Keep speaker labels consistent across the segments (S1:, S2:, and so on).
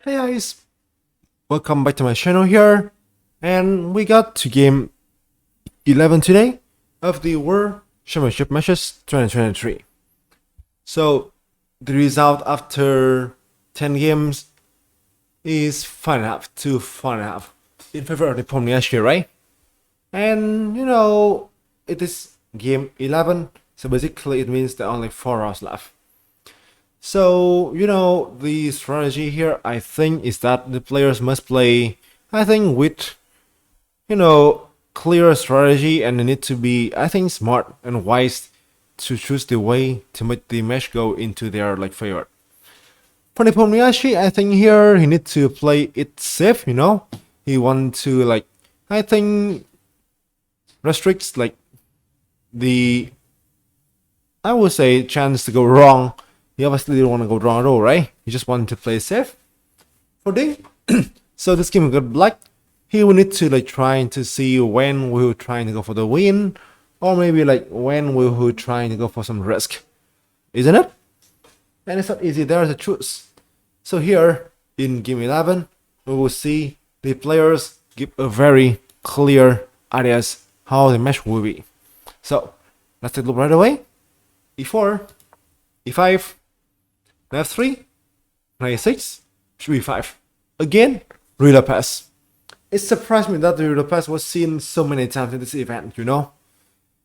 S1: Hey guys, welcome back to my channel here, and we got to game 11 today of the World Championship matches 2023. So the result after 10 games is 5.5 to 5.5 in favor of Nepo here, right? And it is game 11, so basically it means there are only 4 rounds left. So, the strategy here, I think, is that the players must play, I think, with, clear strategy, and they need to be, I think, smart and wise to choose the way to make the match go into their, favor. For Nepomniachtchi, I think here he needs to play it safe, He want to, I think, restricts, the, I would say, chance to go wrong. He obviously didn't want to go wrong at all, right? He just wanted to play safe for Ding. So this game got black. He will need to trying to see when we're trying to go for the win, or maybe when we're trying to go for some risk, isn't it? And it's not easy there to choose. So here in game 11, we will see the players give a very clear ideas how the match will be. So let's take a look right away. E4, E5, Knight f3, Knight a6, should be 5. Again, ruler pass. It surprised me that the ruler pass was seen so many times in this event,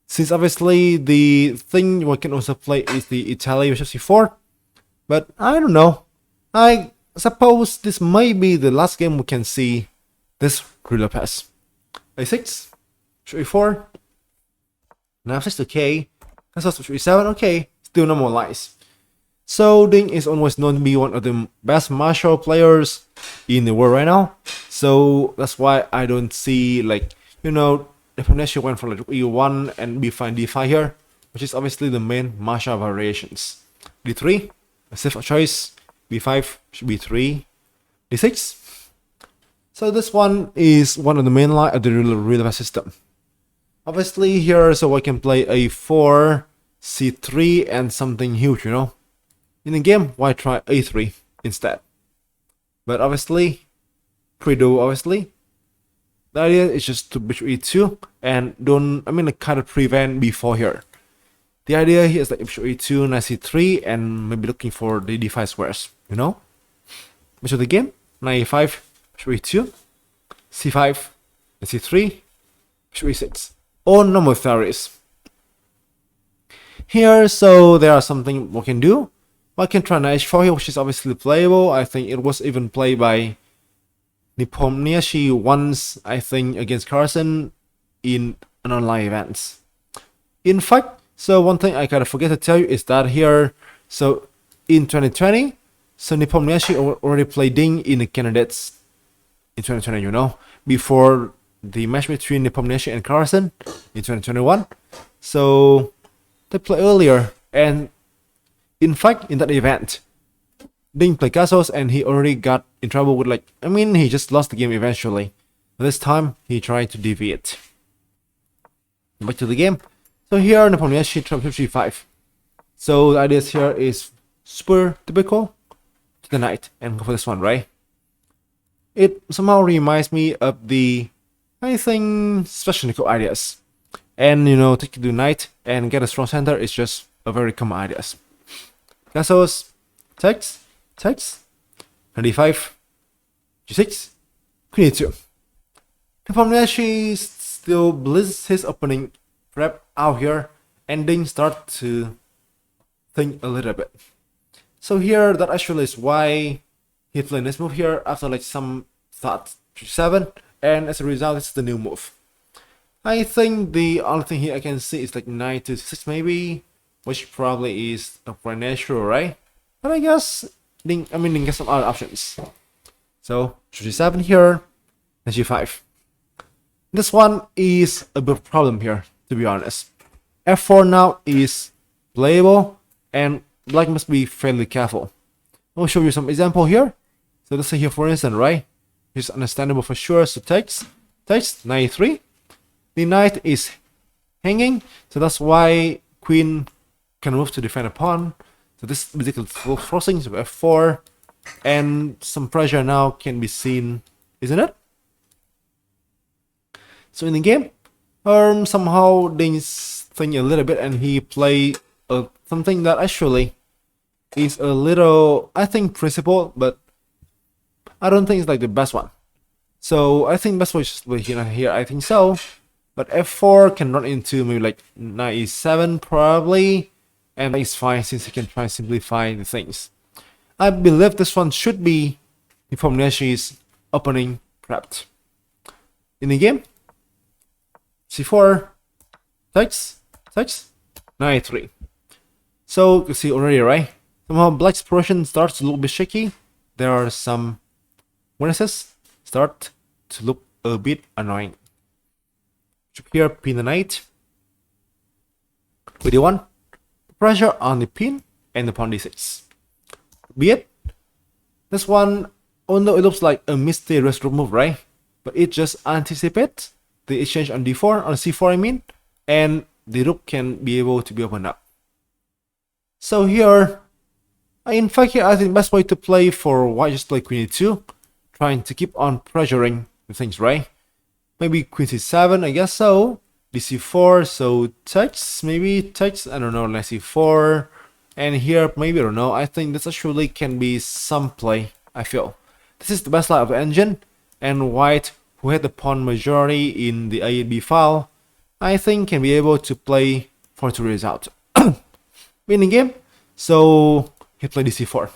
S1: Since obviously the thing we can also play is the Italy bishop c4. But I don't know. I suppose this may be the last game we can see this ruler pass. a6, bishop e4, Knight f6, okay. That's also bishop e7, okay. Still no more lines. So Ding is always known to be one of the best martial players in the world right now. So that's why I don't see Nepomniachtchi went for e1 and b5 d5 here, which is obviously the main martial variations. d3, a safe choice. b5 should be 3, d6. So this one is one of the main line of the ruler system. Obviously here, so I can play a4, c3, and something huge, In the game, why try a3 instead? But obviously, pre-do obviously, the idea is just to bishop e2 and kind of prevent b4 here. The idea here is that bishop e2, knight c3, and maybe looking for the d5 squares, Which of the game, knight e5, bishop e2, c5, and c3, bishop e6. All normal theories. Here, so there are something we can do. I can try knight h4 here, which is obviously playable. I think it was even played by Nepomniachtchi once, I think, against Carson in an online event. In fact, so one thing I kind of forget to tell you is that here, so in 2020, so Nepomniachtchi already played Ding in the candidates in 2020, before the match between Nepomniachtchi and Carson in 2021. So they played earlier, and in fact, in that event, Ding played castles and he already got in trouble with he just lost the game eventually. This time, he tried to deviate. Back to the game. So here, Nepomniachtchi tried g5. So the idea here is super typical to the knight and go for this one, right? It somehow reminds me of the, I think, Sveshnikov ideas. And, take the knight and get a strong center is just a very common ideas. Castles, takes, knight d5, g6, queen e2. Nepomniachtchi still blitzes his opening prep out here, and Ding start to think a little bit. So here, that actually is why he played this move here after some thought g7, and as a result, it's the new move. I think the only thing here I can see is knight to 6 maybe, which probably is quite natural, right? But I guess Ding gets some other options. So g7 here, and g5. This one is a big problem here, to be honest. f4 now is playable, and black must be fairly careful. I'll show you some example here. So let's say here, for instance, right? It's understandable for sure. So takes, knight e3. The knight is hanging, so that's why queen can move to defend a pawn. So this basically forcing to f4, And some pressure now can be seen, isn't it? So in the game, somehow Ding's think a little bit and he play something that actually is a little, I think, principle, but I don't think it's like the best one. So I think best way is here. I think so. But f4 can run into maybe like knight e7 probably, and it's fine since you can try and simplify the things. I believe this one should be Nepo opening prepped. In the game, c4, takes, knight 3. So you can see already, right? Somehow black's position starts a little bit shaky. There are some weaknesses start to look a bit annoying. Here, pin the knight. With d1, pressure on the pin and the pawn d6. Be it. This one, although it looks like a mysterious move, right? But it just anticipates the exchange on d4, on c4 I mean, and the rook can be able to be opened up. So here, in fact here I think best way to play for white just play queen e2, trying to keep on pressuring the things, right? Maybe queen c7, I guess so. dc4, so takes, maybe takes, I don't know, knight c4. And here, maybe, I don't know, I think this actually can be some play, I feel. This is the best line of the engine, and white, who had the pawn majority in the A8B file, I think can be able to play for the result. Winning game, so he played dc4.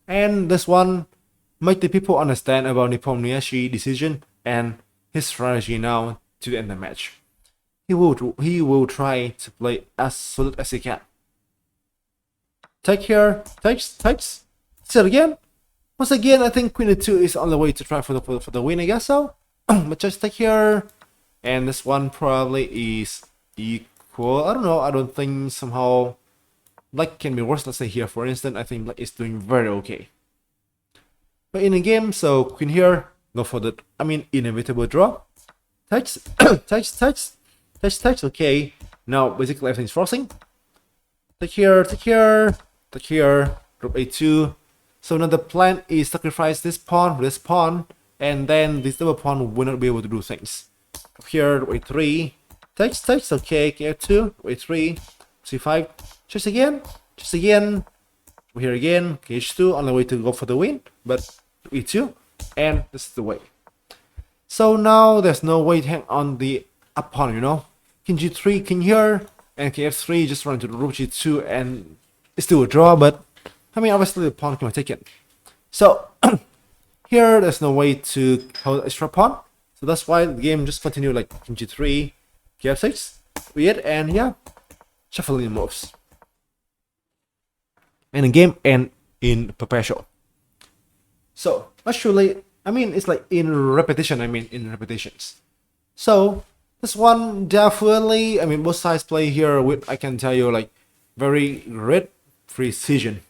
S1: And this one make the people understand about Nepo decision and his strategy now to end the match. He will try to play as solid as he can. Take here, takes. Still again. Once again, I think queen e2 is on the way to try for the win, I guess so. But just take here, and this one probably is equal. I don't know. I don't think somehow black can be worse. Let's say here, for instance, I think black is doing very okay. But in the game, so queen here, go for the, inevitable draw. Takes, takes. Okay, now basically everything's forcing. Take here, rook a2. So now the plan is sacrifice this pawn, and then this double pawn will not be able to do things. Here, rook a3, takes. Okay, k2, rook a3, c5, just again. Here again, h2 on the way to go for the win, but e2, and this is the way. So now there's no way to hang on the up pawn, you know. King g3, king here, and kf3 just run to the rook g2, and it's still a draw, but obviously the pawn can be taken. So here there's no way to hold extra pawn, so that's why the game just continue like king g3, kf6, weird, and yeah, shuffling moves. And the game end in perpetual. So actually, it's like in repetition. In repetitions. So this one definitely, both sides play here with, I can tell you, like very great precision.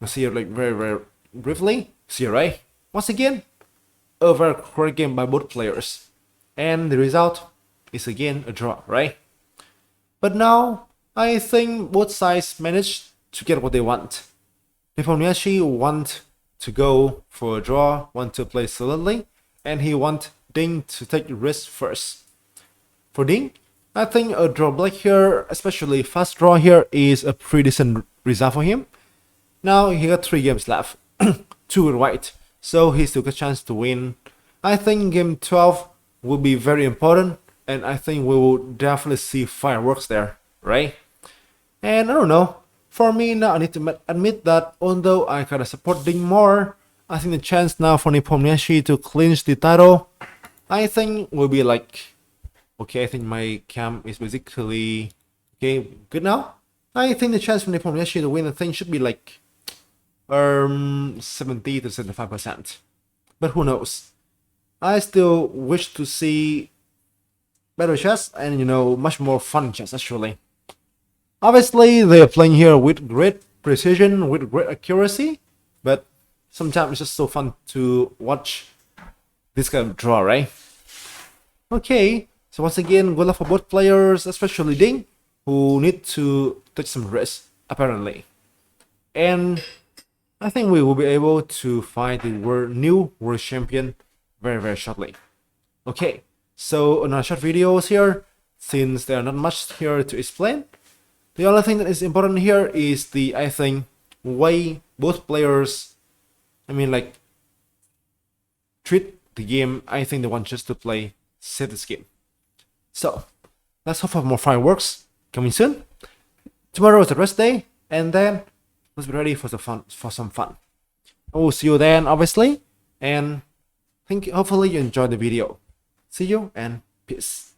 S1: You see it like very, very briefly. See, right? Once again, a very correct game by both players, and the result is again a draw, right? But now I think both sides managed to get what they want. Nepo want to go for a draw, want to play solidly, and he want Ding to take risk first. For Ding, I think a draw black here, especially fast draw here, is a pretty decent result for him. Now he got 3 games left, 2 with white, so he still got a chance to win. I think game 12 will be very important, and I think we will definitely see fireworks there, right? And I don't know, for me now I need to admit that although I kinda support Ding more, I think the chance now for Nepo to clinch the title, I think will be like, okay, I think my cam is basically okay, good now. I think the chance for Nepo to win the thing should be like 70 to 75%. But who knows? I still wish to see better chess and much more fun chess actually. Obviously they are playing here with great precision, with great accuracy, but sometimes it's just so fun to watch this kind of draw, right? Okay, so once again, good luck for both players, especially Ding, who need to take some risk, apparently. And I think we will be able to find the new world champion very shortly. Okay, so on our short videos here, since there are not much here to explain, the only thing that is important here is the, I think, way both players, I mean, like, treat the game. I think they want just to play set this game. So let's hope for more fireworks coming soon. Tomorrow is the rest day, and then let's be ready for some fun. I will see you then, obviously, and hopefully you enjoyed the video. See you and peace.